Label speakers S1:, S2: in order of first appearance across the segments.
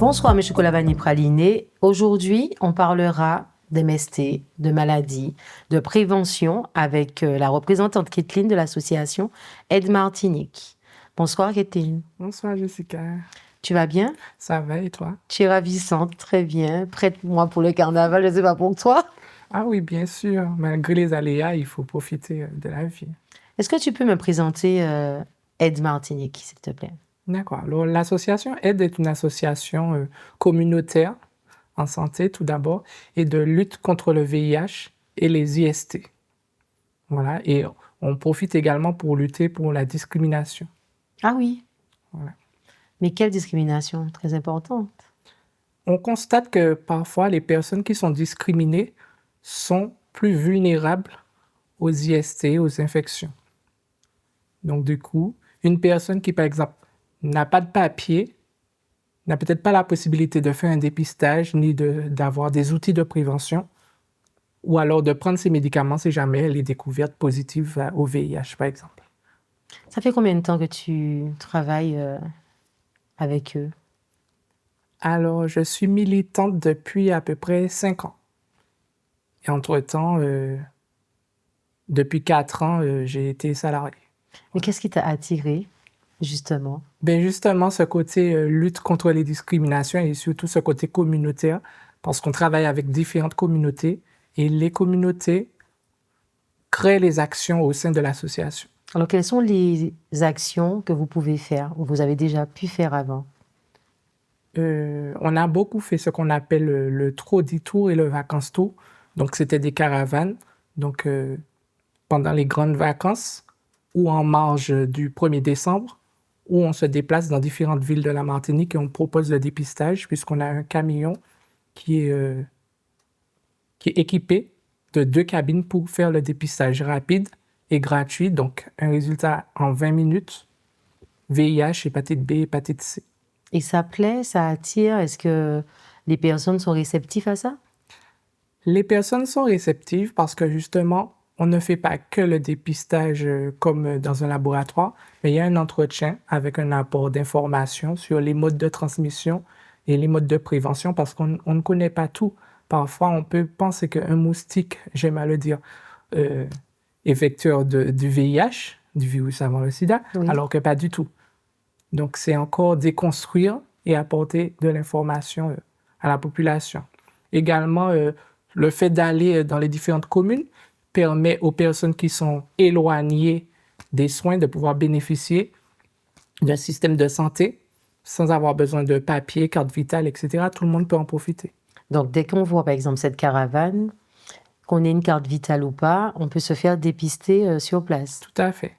S1: Bonsoir, mes chocolats vanille pralinés. Aujourd'hui, on parlera d'MST, de maladies, de prévention avec la représentante Kathleen de l'association Aide Martinique. Bonsoir, Kathleen.
S2: Bonsoir, Jessica.
S1: Tu vas bien?
S2: Ça va et toi?
S1: Tu es ravissante, très bien. Prête-moi pour le carnaval, je ne sais pas pour toi.
S2: Ah oui, bien sûr. Malgré les aléas, il faut profiter de la vie.
S1: Est-ce que tu peux me présenter Aide Martinique, s'il te plaît?
S2: D'accord. Alors, l'association AIDE est une association communautaire en santé, tout d'abord, et de lutte contre le VIH et les IST. Voilà. Et on profite également pour lutter pour la discrimination.
S1: Ah oui.
S2: Voilà.
S1: Mais quelle discrimination? Très importante.
S2: On constate que parfois, les personnes qui sont discriminées sont plus vulnérables aux IST, aux infections. Donc, du coup, une personne qui, par exemple, n'a pas de papier, n'a peut-être pas la possibilité de faire un dépistage ni d'avoir des outils de prévention, ou alors de prendre ses médicaments si jamais elle est découverte positive au VIH, par exemple.
S1: Ça fait combien de temps que tu travailles avec eux?
S2: Alors, je suis militante depuis à peu près 5 ans. Et entre-temps, depuis 4 ans, j'ai été salariée.
S1: Mais qu'est-ce qui t'a attiré, justement?
S2: Ben justement, ce côté lutte contre les discriminations et surtout ce côté communautaire, parce qu'on travaille avec différentes communautés et les communautés créent les actions au sein de l'association.
S1: Alors, quelles sont les actions que vous pouvez faire ou vous avez déjà pu faire avant?
S2: On a beaucoup fait ce qu'on appelle le Trodi Tour et le Vacances Tour. Donc, c'était des caravanes. Donc, pendant les grandes vacances ou en marge du 1er décembre, où on se déplace dans différentes villes de la Martinique et on propose le dépistage puisqu'on a un camion qui est équipé de 2 cabines pour faire le dépistage rapide et gratuit. Donc, un résultat en 20 minutes, VIH, hépatite B, hépatite C.
S1: Et ça plaît, ça attire? Est-ce que les personnes sont réceptives à ça?
S2: Les personnes sont réceptives parce que justement, on ne fait pas que le dépistage comme dans un laboratoire, mais il y a un entretien avec un apport d'informations sur les modes de transmission et les modes de prévention parce qu'on ne connaît pas tout. Parfois, on peut penser qu'un moustique, j'aime à le dire, est vecteur du VIH, du virus avant le sida,
S1: Oui.
S2: alors que pas du tout. Donc, c'est encore déconstruire et apporter de l'information à la population. Également, le fait d'aller dans les différentes communes permet aux personnes qui sont éloignées des soins de pouvoir bénéficier d'un système de santé sans avoir besoin de papier, carte vitale, etc. Tout le monde peut en profiter.
S1: Donc, dès qu'on voit, par exemple, cette caravane, qu'on ait une carte vitale ou pas, on peut se faire dépister sur place.
S2: Tout à fait.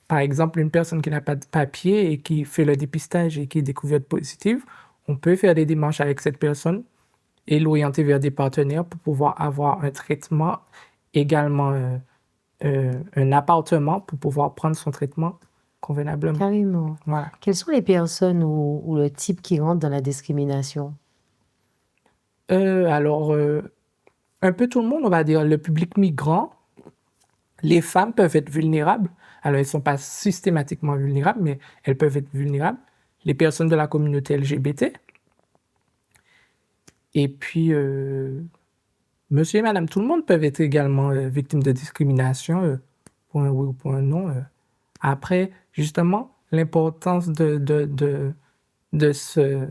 S2: Par exemple, une personne qui n'a pas de papier et qui fait le dépistage et qui est découverte positive, on peut faire des démarches avec cette personne et l'orienter vers des partenaires pour pouvoir avoir un traitement, également un appartement pour pouvoir prendre son traitement convenablement.
S1: Carrément.
S2: Voilà.
S1: Quelles sont les personnes ou le type qui rentrent dans la discrimination?
S2: Alors, un peu tout le monde, on va dire, le public migrant, les femmes peuvent être vulnérables. Alors, elles ne sont pas systématiquement vulnérables, mais elles peuvent être vulnérables. Les personnes de la communauté LGBT. Et puis, monsieur et madame, tout le monde peuvent être également victimes de discrimination, pour un oui ou pour un non. Après, justement, l'importance de ce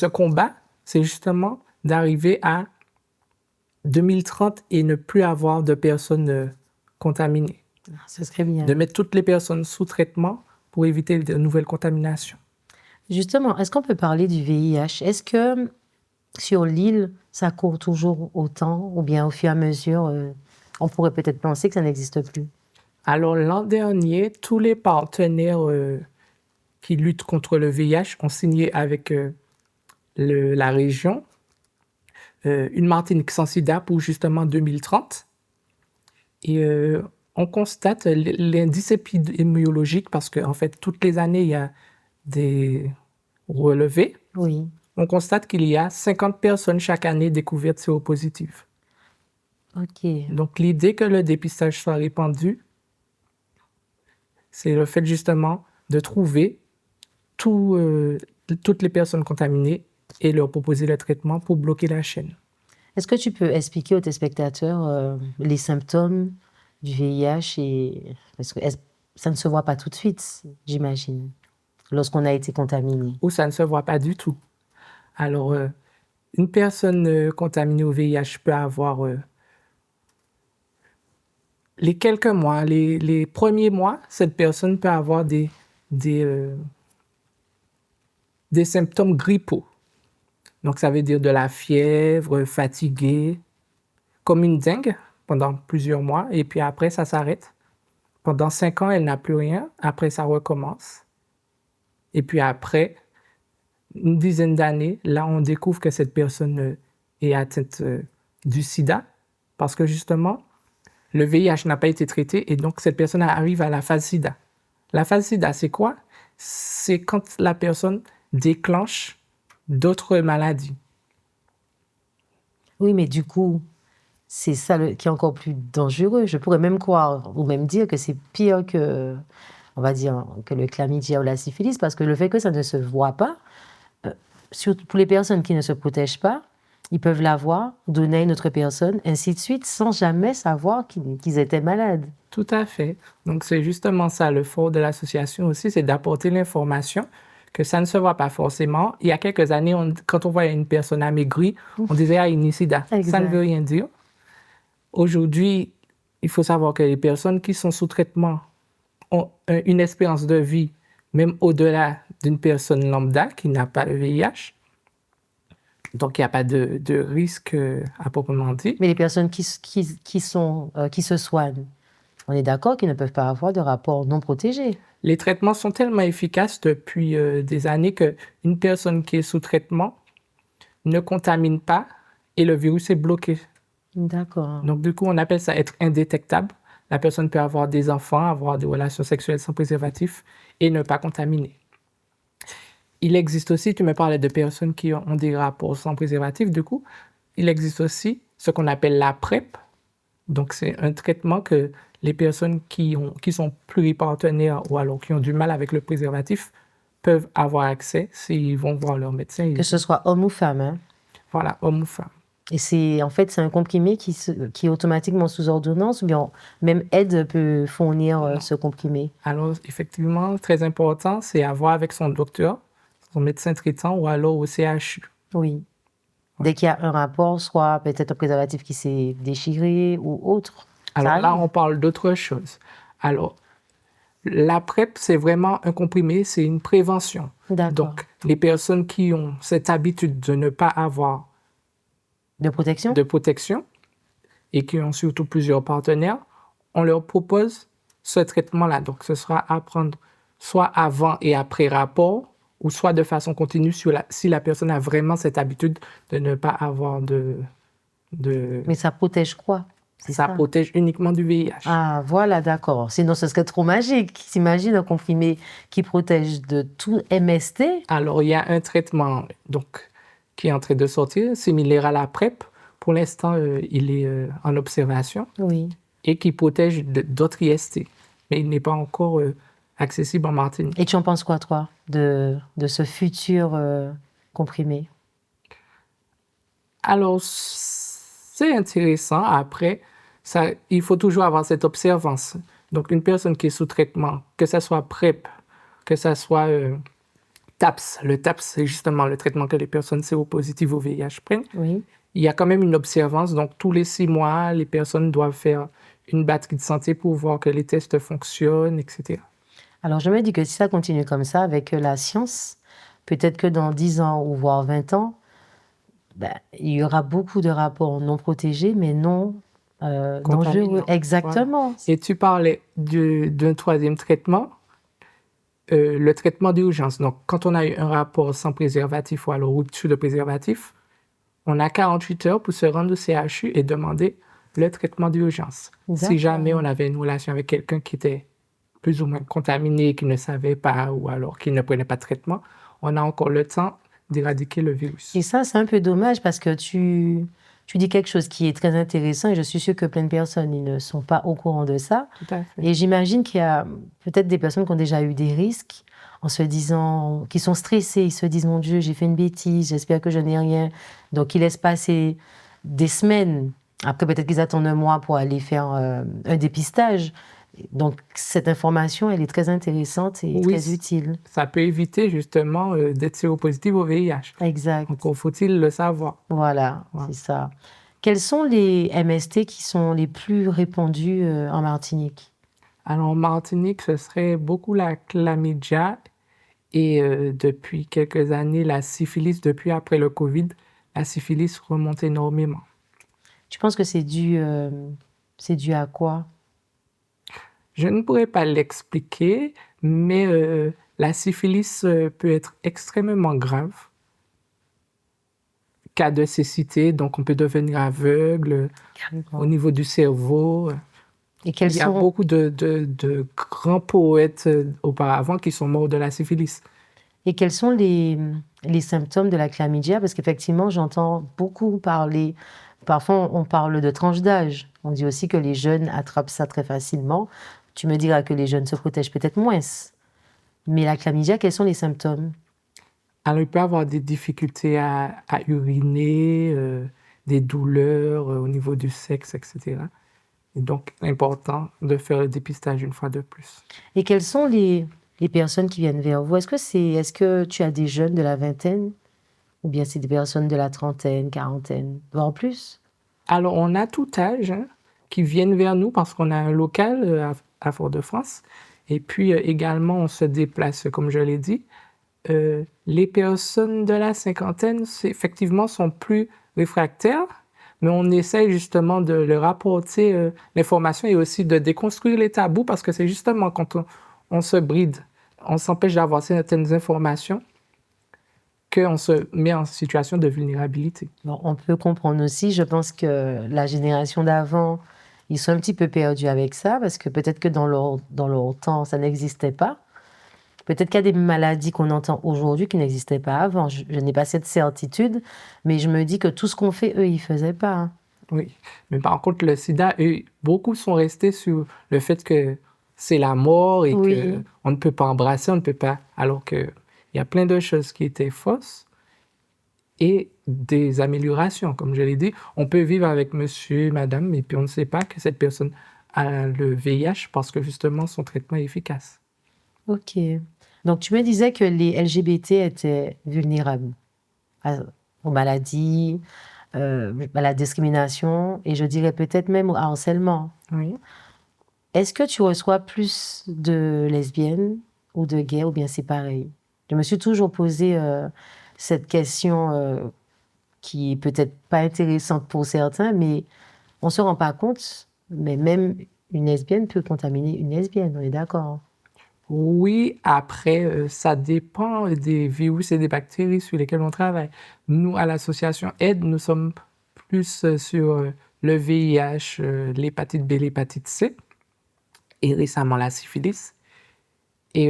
S2: combat, c'est justement d'arriver à 2030 et ne plus avoir de personnes contaminées.
S1: Ce serait bien.
S2: De mettre toutes les personnes sous traitement pour éviter de nouvelles contaminations.
S1: Justement, est-ce qu'on peut parler du VIH? Est-ce que sur l'île, ça court toujours autant ou bien au fur et à mesure, on pourrait peut-être penser que ça n'existe plus?
S2: Alors, l'an dernier, tous les partenaires qui luttent contre le VIH ont signé avec la région une Martinique sans sida pour justement 2030. Et on constate l'indice épidémiologique parce qu'en fait, toutes les années, il y a des relevés.
S1: Oui.
S2: On constate qu'il y a 50 personnes chaque année découvertes séropositives.
S1: OK.
S2: Donc, l'idée que le dépistage soit répandu, c'est le fait justement de trouver tous toutes les personnes contaminées et leur proposer le traitement pour bloquer la chaîne.
S1: Est-ce que tu peux expliquer aux téléspectateurs les symptômes du VIH parce que ça ne se voit pas tout de suite, j'imagine, lorsqu'on a été contaminé.
S2: Ou ça ne se voit pas du tout. Alors, une personne contaminée au VIH peut avoir les quelques mois, les premiers mois, cette personne peut avoir des symptômes grippaux. Donc, ça veut dire de la fièvre, fatigué, comme une dengue pendant plusieurs mois. Et puis après, ça s'arrête. Pendant 5 ans, elle n'a plus rien. Après, ça recommence. Et puis après, une dizaine d'années, là, on découvre que cette personne est atteinte du sida parce que justement, le VIH n'a pas été traité et donc cette personne arrive à la phase sida. La phase sida, c'est quoi? C'est quand la personne déclenche d'autres maladies.
S1: Oui, mais du coup, c'est ça qui est encore plus dangereux. Je pourrais même croire ou même dire que c'est pire que, on va dire, que le chlamydia ou la syphilis parce que le fait que ça ne se voit pas, surtout pour les personnes qui ne se protègent pas, ils peuvent l'avoir, donner à une autre personne, ainsi de suite, sans jamais savoir qu'ils étaient malades.
S2: Tout à fait. Donc, c'est justement ça, le fort de l'association aussi, c'est d'apporter l'information que ça ne se voit pas forcément. Il y a quelques années, quand on voyait une personne amaigrie, on disait « Ah, une sida ». Ça ne veut rien dire. Aujourd'hui, il faut savoir que les personnes qui sont sous traitement ont une espérance de vie, même au-delà d'une personne lambda qui n'a pas le VIH. Donc, il n'y a pas de risque à proprement dit.
S1: Mais les personnes qui se soignent, on est d'accord qu'ils ne peuvent pas avoir de rapport non protégé.
S2: Les traitements sont tellement efficaces depuis des années qu'une personne qui est sous traitement ne contamine pas et le virus est bloqué.
S1: D'accord.
S2: Donc, du coup, on appelle ça être indétectable. La personne peut avoir des enfants, avoir des relations sexuelles sans préservatif et ne pas contaminer. Il existe aussi, tu me parlais de personnes qui ont des rapports sans préservatif, du coup, il existe aussi ce qu'on appelle la PrEP. Donc, c'est un traitement que les personnes qui sont pluripartenaires ou alors qui ont du mal avec le préservatif peuvent avoir accès s'ils vont voir leur médecin.
S1: Que ce soit homme ou femme. Hein?
S2: Voilà, homme ou femme.
S1: Et c'est un comprimé qui est automatiquement sous ordonnance ou bien même aide peut fournir ce comprimé?
S2: Alors, effectivement, très important, c'est à voir avec son docteur, son médecin traitant ou alors au CHU.
S1: Oui. Dès qu'il y a un rapport, soit peut-être un préservatif qui s'est déchiré ou autre.
S2: Alors là, on parle d'autre chose. Alors, la PrEP, c'est vraiment un comprimé, c'est une prévention. Donc, les personnes qui ont cette habitude de ne pas avoir
S1: de
S2: protection et qui ont surtout plusieurs partenaires, on leur propose ce traitement-là. Donc, ce sera à prendre soit avant et après rapport ou soit de façon continue si la personne a vraiment cette habitude de ne pas avoir de...
S1: Mais ça protège quoi?
S2: Ça protège uniquement du VIH.
S1: Ah, voilà, d'accord. Sinon, ce serait trop magique. S'imagine un comprimé qui protège de tout MST.
S2: Alors, il y a un traitement donc, qui est en train de sortir, similaire à la PrEP. Pour l'instant, il est en observation.
S1: Oui.
S2: Et qui protège d'autres IST. Mais il n'est pas encore accessible en Martinique.
S1: Et tu en penses quoi, toi, de ce futur comprimé?
S2: Alors, c'est intéressant. Après, il faut toujours avoir cette observance. Donc, une personne qui est sous traitement, que ce soit PrEP, que ce soit TAPS. Le TAPS, c'est justement le traitement que les personnes séropositives au VIH prennent.
S1: Oui.
S2: Il y a quand même une observance. Donc, tous les 6 mois, les personnes doivent faire une batterie de santé pour voir que les tests fonctionnent, etc.
S1: Alors, je me dis que si ça continue comme ça avec la science, peut-être que dans 10 ans ou voire 20 ans, il y aura beaucoup de rapports non protégés, mais non dangereux. Exactement.
S2: Voilà. Et tu parlais d'un troisième traitement, le traitement d'urgence. Donc, quand on a eu un rapport sans préservatif ou alors rupture de préservatif, on a 48 heures pour se rendre au CHU et demander le traitement d'urgence. Si jamais on avait une relation avec quelqu'un qui était plus ou moins contaminé, qui ne savait pas ou alors qui ne prenait pas de traitement, on a encore le temps d'éradiquer le virus.
S1: Et ça, c'est un peu dommage parce que tu Tu dis quelque chose qui est très intéressant et je suis sûre que plein de personnes ils ne sont pas au courant de ça.
S2: Tout à fait.
S1: Et j'imagine qu'il y a peut-être des personnes qui ont déjà eu des risques en se disant, qui sont stressées, ils se disent, mon Dieu, j'ai fait une bêtise, j'espère que je n'ai rien. Donc, ils laissent passer des semaines. Après, peut-être qu'ils attendent un mois pour aller faire un dépistage. Donc, cette information, elle est très intéressante et
S2: Oui,
S1: très utile.
S2: ça peut éviter justement d'être séropositif au VIH.
S1: Exact.
S2: Encore faut-il le savoir.
S1: Voilà,
S2: Voilà.
S1: c'est ça. Quels sont les MST qui sont les plus répandus en Martinique?
S2: Alors, en Martinique, ce serait beaucoup la chlamydia et depuis quelques années, la syphilis. Depuis après le Covid, la syphilis remonte énormément.
S1: Tu penses que c'est dû à quoi?
S2: Je ne pourrais pas l'expliquer, mais la syphilis peut être extrêmement grave. Cas de cécité, donc on peut devenir aveugle au niveau du cerveau.
S1: Et quels
S2: Il y a
S1: sont,
S2: beaucoup de grands poètes auparavant qui sont morts de la syphilis.
S1: et quels sont les symptômes de la chlamydia? Parce qu'effectivement, j'entends beaucoup parler, parfois on parle de tranche d'âge. On dit aussi que les jeunes attrapent ça très facilement. Tu me diras que les jeunes se protègent peut-être moins. Mais la chlamydia, quels sont les symptômes?
S2: Alors, il peut y avoir des difficultés à uriner, des douleurs au niveau du sexe, etc. Et donc, important de faire le dépistage une fois de plus.
S1: Et quelles sont les personnes qui viennent vers vous? Est-ce que tu as des jeunes de la vingtaine? Ou bien c'est des personnes de la trentaine, quarantaine, voire plus?
S2: Alors, on a tout âge hein, qui viennent vers nous parce qu'on a un local à Fort-de-France. Et puis, également, on se déplace, comme je l'ai dit. Les personnes de la cinquantaine, effectivement, sont plus réfractaires, mais on essaye justement de leur apporter l'information et aussi de déconstruire les tabous parce que c'est justement quand on se bride, on s'empêche d'avoir certaines informations qu'on se met en situation de vulnérabilité.
S1: Bon, on peut comprendre aussi, je pense que la génération d'avant, ils sont un petit peu perdus avec ça, parce que peut-être que dans leur temps, ça n'existait pas. Peut-être qu'il y a des maladies qu'on entend aujourd'hui qui n'existaient pas avant. Je n'ai pas cette certitude, mais je me dis que tout ce qu'on fait, eux, ils ne faisaient pas. Hein.
S2: Oui, mais par contre, le sida, beaucoup sont restés sur le fait que c'est la mort et
S1: Oui.
S2: qu'on ne peut pas embrasser, on ne peut pas. Alors qu'il y a plein de choses qui étaient fausses et des améliorations. Comme je l'ai dit, on peut vivre avec monsieur, madame, et puis on ne sait pas que cette personne a le VIH parce que justement son traitement est efficace.
S1: Ok. Donc, tu me disais que les LGBT étaient vulnérables aux maladies, à la discrimination, et je dirais peut-être même au harcèlement.
S2: Oui.
S1: Est-ce que tu reçois plus de lesbiennes ou de gays, ou bien c'est pareil? Je me suis toujours posé cette question qui est peut-être pas intéressante pour certains, mais on se rend pas compte, mais même une lesbienne peut contaminer une lesbienne, on est d'accord?
S2: Oui, après, ça dépend des virus et des bactéries sur lesquels on travaille. Nous, à l'association AIDE, nous sommes plus sur le VIH, l'hépatite B, l'hépatite C, et récemment la syphilis. Et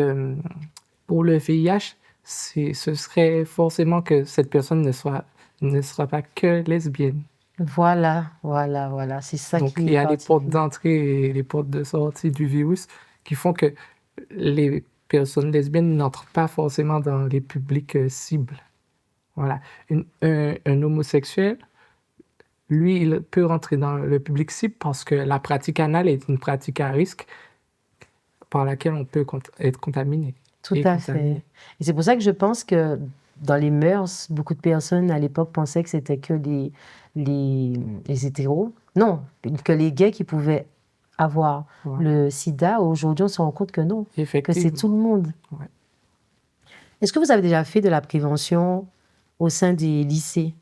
S2: pour le VIH, ce serait forcément que cette personne ne sera pas que lesbienne.
S1: Voilà, c'est ça
S2: Donc,
S1: qui
S2: il
S1: est
S2: y a les portes
S1: particulier.
S2: d'entrée et les portes de sortie du virus qui font que les personnes lesbiennes n'entrent pas forcément dans les publics cibles. Voilà. Un homosexuel, lui, il peut rentrer dans le public cible parce que la pratique anale est une pratique à risque par laquelle on peut être contaminé.
S1: Tout
S2: et
S1: à
S2: contaminé.
S1: fait. Et c'est pour ça que je pense que dans les mœurs, beaucoup de personnes à l'époque pensaient que c'était que les hétéros. Non, que les gays qui pouvaient avoir
S2: Ouais.
S1: le sida. Aujourd'hui, on se rend compte que non, que c'est
S2: Effectivement.
S1: tout le monde.
S2: Ouais.
S1: Est-ce que vous avez déjà fait de la prévention au sein des lycées?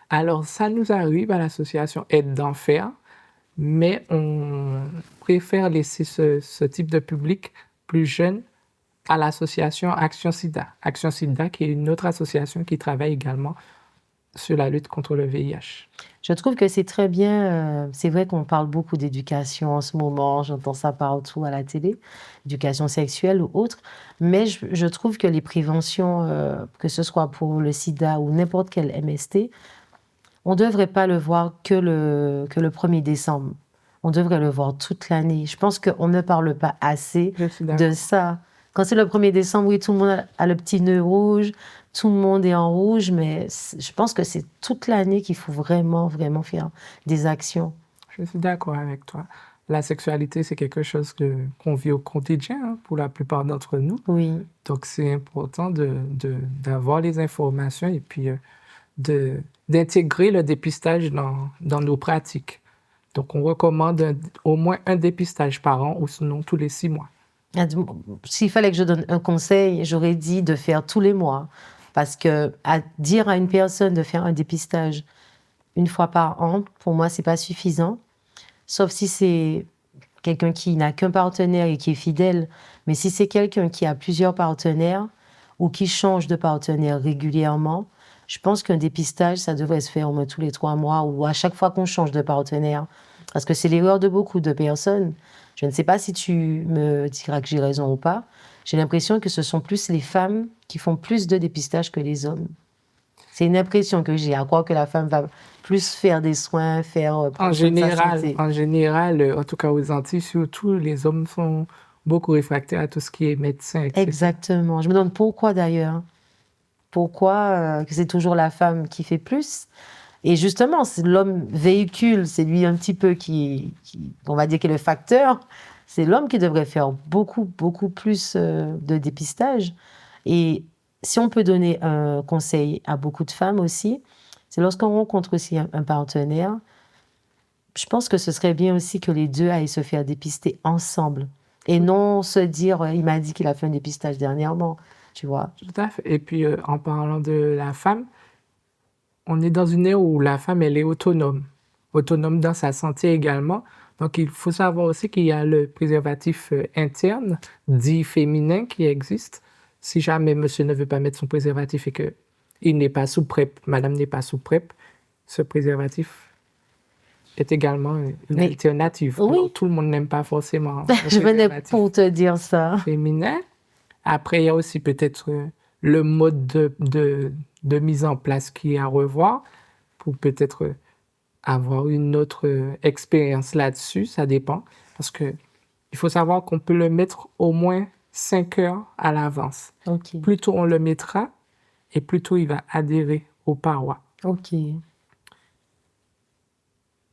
S2: Alors, ça nous arrive à l'association Aide d'en faire, mais on préfère laisser ce type de public plus jeune à l'association Action Sida. Action Sida, qui est une autre association qui travaille également sur la lutte contre le VIH.
S1: Je trouve que c'est très bien. C'est vrai qu'on parle beaucoup d'éducation en ce moment. J'entends ça partout à la télé, éducation sexuelle ou autre. Mais je trouve que les préventions, que ce soit pour le sida ou n'importe quel MST, on ne devrait pas le voir que le 1er décembre. On devrait le voir toute l'année. Je pense qu'on ne parle pas assez
S2: Je suis
S1: de
S2: d'accord.
S1: ça. Quand c'est le 1er décembre, oui, tout le monde a le petit nœud rouge, tout le monde est en rouge, mais je pense que c'est toute l'année qu'il faut vraiment, vraiment faire des actions.
S2: Je suis d'accord avec toi. La sexualité, c'est quelque chose qu'on vit au quotidien, hein, pour la plupart d'entre nous.
S1: Oui,
S2: Donc, c'est important d'avoir les informations et puis d'intégrer le dépistage dans nos pratiques. Donc, on recommande au moins un dépistage par an ou sinon tous les 6 mois.
S1: s'il fallait que je donne un conseil, j'aurais dit de faire tous les mois. Parce que dire à une personne de faire un dépistage une fois par an, pour moi, c'est pas suffisant. Sauf si c'est quelqu'un qui n'a qu'un partenaire et qui est fidèle. Mais si c'est quelqu'un qui a plusieurs partenaires ou qui change de partenaire régulièrement, je pense qu'un dépistage, ça devrait se faire au moins tous les 3 mois ou à chaque fois qu'on change de partenaire. Parce que c'est l'erreur de beaucoup de personnes. Je ne sais pas si tu me diras que j'ai raison ou pas. J'ai l'impression que ce sont plus les femmes qui font plus de dépistage que les hommes. C'est une impression que j'ai, à croire que la femme va plus faire des soins, prendre soin de sa santé.
S2: En général, en tout cas aux Antilles, surtout, les hommes sont beaucoup réfractaires à tout ce qui est médecin, etc.
S1: Exactement. Je me demande pourquoi d'ailleurs. Pourquoi que c'est toujours la femme qui fait plus? Et justement, c'est l'homme véhicule, c'est lui un petit peu on va dire, qui est le facteur. C'est l'homme qui devrait faire beaucoup, beaucoup plus de dépistage. Et si on peut donner un conseil à beaucoup de femmes aussi, c'est lorsqu'on rencontre aussi un partenaire, je pense que ce serait bien aussi que les deux aillent se faire dépister ensemble. Et non se dire, il m'a dit qu'il a fait un dépistage dernièrement, tu vois.
S2: Tout à fait. Et puis, en parlant de la femme, on est dans une ère où la femme, elle est autonome. Autonome dans sa santé également. Donc, il faut savoir aussi qu'il y a le préservatif interne, dit féminin, qui existe. Si jamais monsieur ne veut pas mettre son préservatif et qu'il n'est pas sous PrEP, madame n'est pas sous PrEP, ce préservatif est également une alternative.
S1: Oui.
S2: Alors, tout le monde n'aime pas forcément
S1: Je venais pour te dire ça.
S2: Féminin. Après, il y a aussi peut-être le mode de mise en place qui est à revoir pour peut-être avoir une autre expérience là-dessus. Ça dépend. Parce que il faut savoir qu'on peut le mettre au moins 5 heures à l'avance.
S1: OK.
S2: Plus tôt on le mettra et plus tôt il va adhérer aux parois.
S1: OK.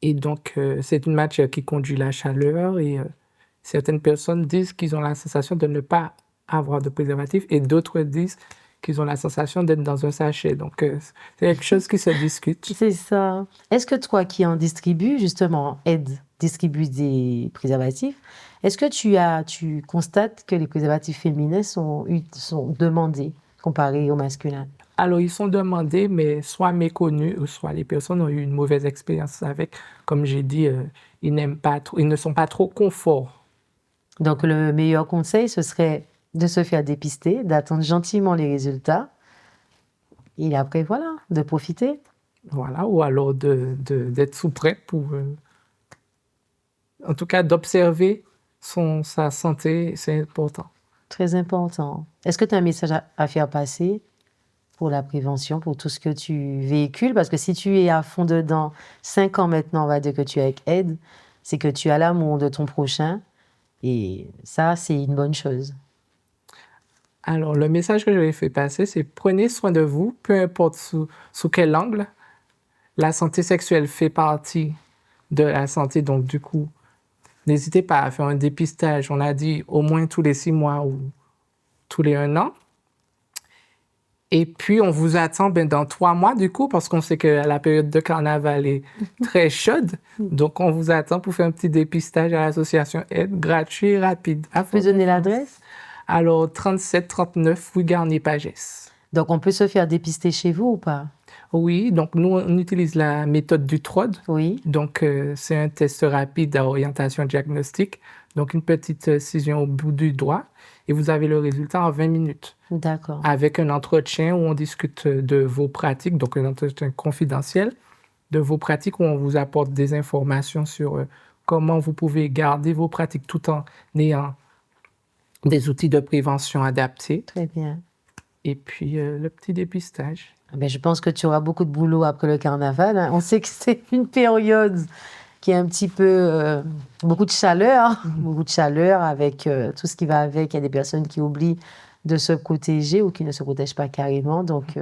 S2: Et donc, c'est une matière qui conduit la chaleur et certaines personnes disent qu'ils ont la sensation de ne pas avoir de préservatif et d'autres disent qu'ils ont la sensation d'être dans un sachet. Donc, c'est quelque chose qui se discute.
S1: C'est ça. Est-ce que toi qui en distribues, justement, distribue des préservatifs, est-ce que tu constates que les préservatifs féminins sont demandés comparés aux masculins?
S2: Alors, ils sont demandés, mais soit méconnus, ou soit les personnes ont eu une mauvaise expérience avec. Comme j'ai dit, ils ne sont pas trop confort.
S1: Donc, le meilleur conseil, ce serait de se faire dépister, d'attendre gentiment les résultats, et après, voilà, de profiter.
S2: Voilà, ou alors d'être sous PrEP pour, en tout cas, d'observer sa santé, c'est important.
S1: Très important. Est-ce que tu as un message à faire passer pour la prévention, pour tout ce que tu véhicules? Parce que si tu es à fond dedans, 5 ans maintenant, on va dire que tu es avec Aide, c'est que tu as l'amour de ton prochain. Et ça, c'est une bonne chose.
S2: Alors, le message que je vais faire passer, c'est prenez soin de vous, peu importe sous quel angle. La santé sexuelle fait partie de la santé, donc du coup, n'hésitez pas à faire un dépistage. On a dit au moins tous les 6 mois ou tous les 1 an. Et puis, on vous attend dans 3 mois, du coup, parce qu'on sait que la période de carnaval est très chaude. Donc, on vous attend pour faire un petit dépistage à l'association Aide, gratuit et rapide.
S1: Tu peux donner l'adresse?
S2: Alors, 3739 rue Garnier-Pagès.
S1: Donc, on peut se faire dépister chez vous ou pas?
S2: Oui, donc nous, on utilise la méthode du TROD.
S1: Oui.
S2: Donc, c'est un test rapide à orientation diagnostique. Donc, une petite incision au bout du doigt et vous avez le résultat en 20 minutes.
S1: D'accord.
S2: Avec un entretien où on discute de vos pratiques, donc un entretien confidentiel, de vos pratiques où on vous apporte des informations sur comment vous pouvez garder vos pratiques tout en ayant des outils de prévention adaptés.
S1: Très bien.
S2: Et puis, le petit dépistage.
S1: Ben, je pense que tu auras beaucoup de boulot après le carnaval, hein. On sait que c'est une période qui est un petit peu beaucoup de chaleur, beaucoup de chaleur avec tout ce qui va avec. Il y a des personnes qui oublient de se protéger ou qui ne se protègent pas carrément. Donc,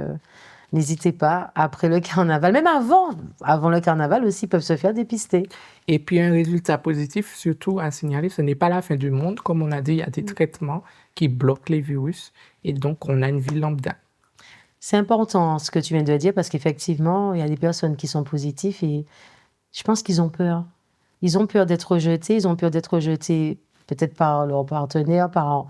S1: n'hésitez pas, après le carnaval, même avant le carnaval aussi, ils peuvent se faire dépister.
S2: Et puis un résultat positif, surtout à signaler, ce n'est pas la fin du monde. Comme on a dit, il y a des traitements qui bloquent les virus et donc on a une vie lambda.
S1: C'est important ce que tu viens de dire parce qu'effectivement, il y a des personnes qui sont positives et je pense qu'ils ont peur. Ils ont peur d'être rejetés, ils ont peur d'être rejetés peut-être par leur partenaire, par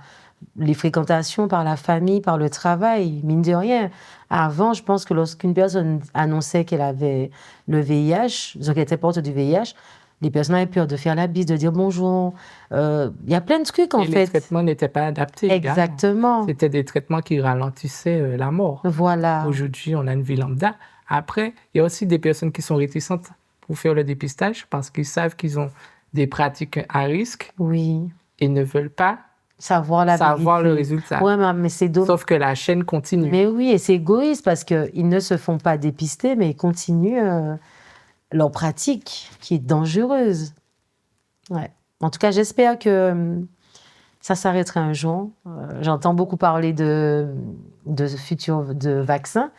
S1: les fréquentations, par la famille, par le travail, mine de rien. Avant, je pense que lorsqu'une personne annonçait qu'elle avait le VIH, donc qu'elle était porteuse du VIH, les personnes avaient peur de faire la bise, de dire bonjour. Il y a plein de trucs en
S2: Et les
S1: fait.
S2: traitements n'étaient pas adaptés également.
S1: Exactement.
S2: C'était des traitements qui ralentissaient la mort.
S1: Voilà.
S2: Aujourd'hui, on a une vie lambda. Après, il y a aussi des personnes qui sont réticentes pour faire le dépistage parce qu'ils savent qu'ils ont des pratiques à risque
S1: Oui.
S2: et ne veulent pas
S1: Savoir la
S2: savoir le
S1: vérité.
S2: résultat.
S1: Ouais, mais c'est dommage.
S2: Sauf que la chaîne continue.
S1: Mais oui, et c'est égoïste parce qu'ils ne se font pas dépister, mais ils continuent leur pratique qui est dangereuse. Ouais. En tout cas, j'espère que ça s'arrêtera un jour. J'entends beaucoup parler de futurs de vaccins.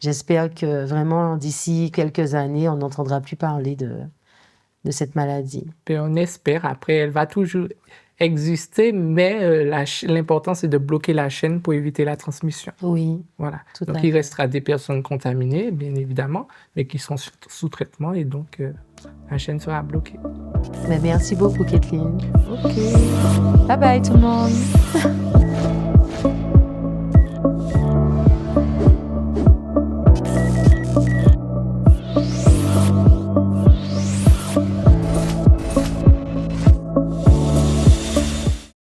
S1: J'espère que vraiment, d'ici quelques années, on n'entendra plus parler de cette maladie.
S2: Et on espère. Après, elle va toujours exister, mais l'important, c'est de bloquer la chaîne pour éviter la transmission.
S1: Oui.
S2: Voilà.
S1: Tout
S2: donc,
S1: à
S2: il
S1: fait.
S2: restera des personnes contaminées, bien évidemment, mais qui sont sous traitement et donc la chaîne sera bloquée.
S1: Mais merci beaucoup, Kathleen.
S2: OK.
S1: Bye bye, tout le monde.